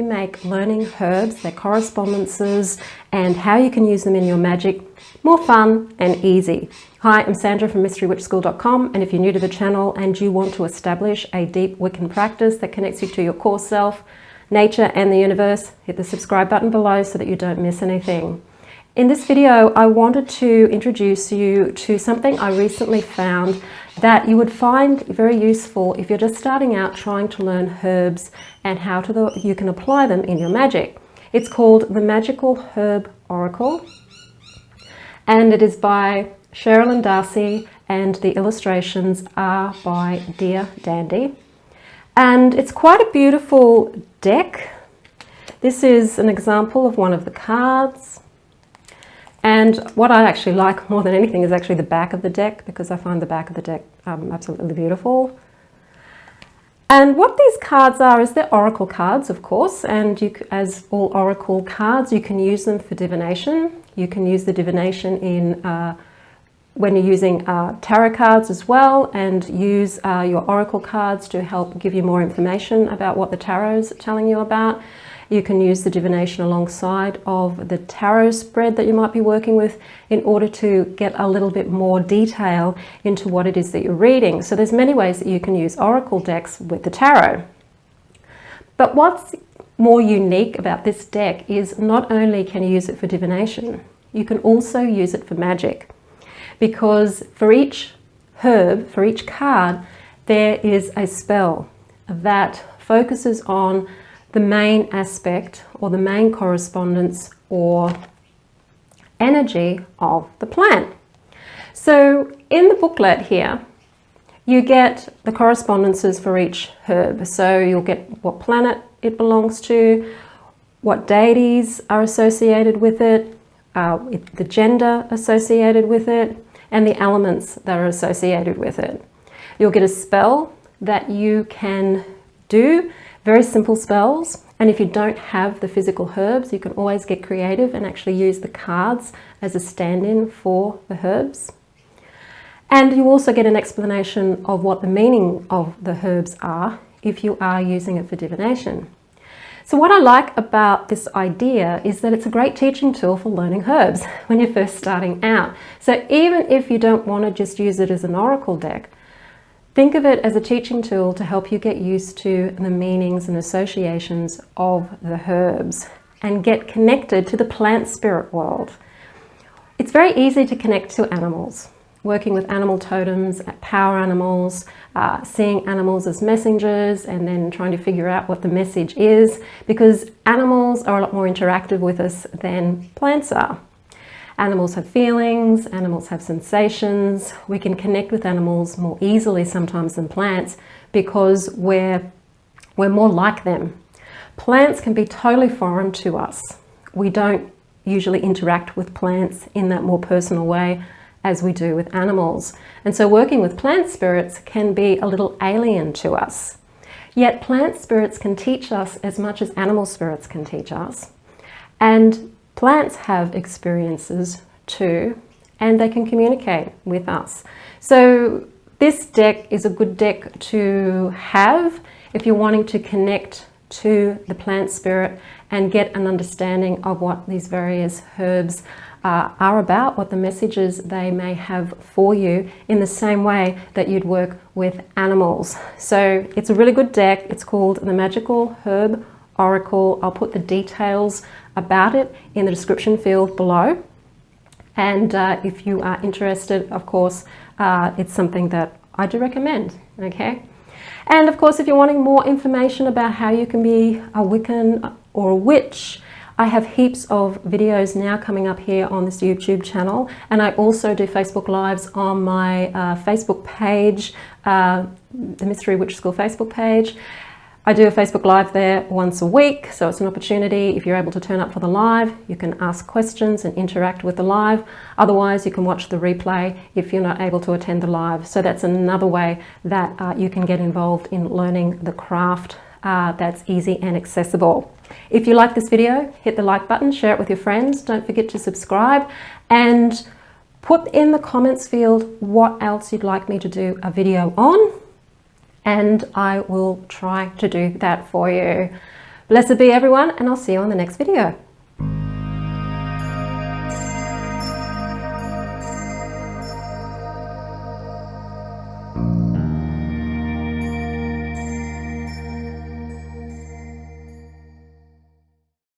you make learning herbs, their correspondences, and how you can use them in your magic more fun and easy. Hi, I'm Sandra from mysterywitchschool.com, and if you're new to the channel and you want to establish a deep Wiccan practice that connects you to your core self, nature and the universe, hit the subscribe button below so that you don't miss anything. In this video, I wanted to introduce you to something I recently found that you would find very useful if you're just starting out trying to learn herbs and how you can apply them in your magic. It's called the Magickal Herb Oracle, and it is by Cheralyn, Darcy, and the illustrations are by Dear Dandy. And it's quite a beautiful deck. This is an example of one of the cards. And what I actually like more than anything is actually the back of the deck, because I find the back of the deck absolutely beautiful. And what these cards are is they're oracle cards, of course, and as all oracle cards, you can use them for divination. You can use the divination in when you're using tarot cards as well, and use your oracle cards to help give you more information about what the tarot's telling you about. You can use the divination alongside of the tarot spread that you might be working with in order to get a little bit more detail into what it is that you're reading. So there's many ways that you can use oracle decks with the tarot. But what's more unique about this deck is not only can you use it for divination, you can also use it for magic. Because for each herb, for each card, there is a spell that focuses on the main aspect or the main correspondence or energy of the plant. So in the booklet here, you get the correspondences for each herb. So you'll get what planet it belongs to, what deities are associated with it, the gender associated with it, and the elements that are associated with it. You'll get a spell that you can do, very simple spells, and if you don't have the physical herbs, you can always get creative and actually use the cards as a stand-in for the herbs. And you also get an explanation of what the meaning of the herbs are if you are using it for divination. So what I like about this idea is that it's a great teaching tool for learning herbs when you're first starting out. So even if you don't want to just use it as an oracle deck, think of it as a teaching tool to help you get used to the meanings and associations of the herbs and get connected to the plant spirit world. It's very easy to connect to animals, working with animal totems, power animals, seeing animals as messengers, and then trying to figure out what the message is, because animals are a lot more interactive with us than plants are. Animals have feelings, animals have sensations. We can connect with animals more easily sometimes than plants because we're more like them. Plants can be totally foreign to us. We don't usually interact with plants in that more personal way as we do with animals. And so working with plant spirits can be a little alien to us. Yet plant spirits can teach us as much as animal spirits can teach us. And plants have experiences too, and they can communicate with us. So this deck is a good deck to have if you're wanting to connect to the plant spirit and get an understanding of what these various herbs are about, what the messages they may have for you, in the same way that you'd work with animals. So it's a really good deck. It's called the Magickal Herb Oracle. I'll put the details about it in the description field below. And if you are interested, of course, it's something that I do recommend, okay? And of course, if you're wanting more information about how you can be a Wiccan or a witch, I have heaps of videos now coming up here on this YouTube channel, and I also do Facebook Lives on my Facebook page, the Mystery Witch School Facebook page. I do a Facebook Live there once a week, so it's an opportunity. If you're able to turn up for the live, you can ask questions and interact with the live. Otherwise, you can watch the replay if you're not able to attend the live. So that's another way that you can get involved in learning the craft that's easy and accessible. If you like this video, hit the like button, share it with your friends. Don't forget to subscribe and put in the comments field what else you'd like me to do a video on, and I will try to do that for you. Blessed be everyone, and I'll see you on the next video.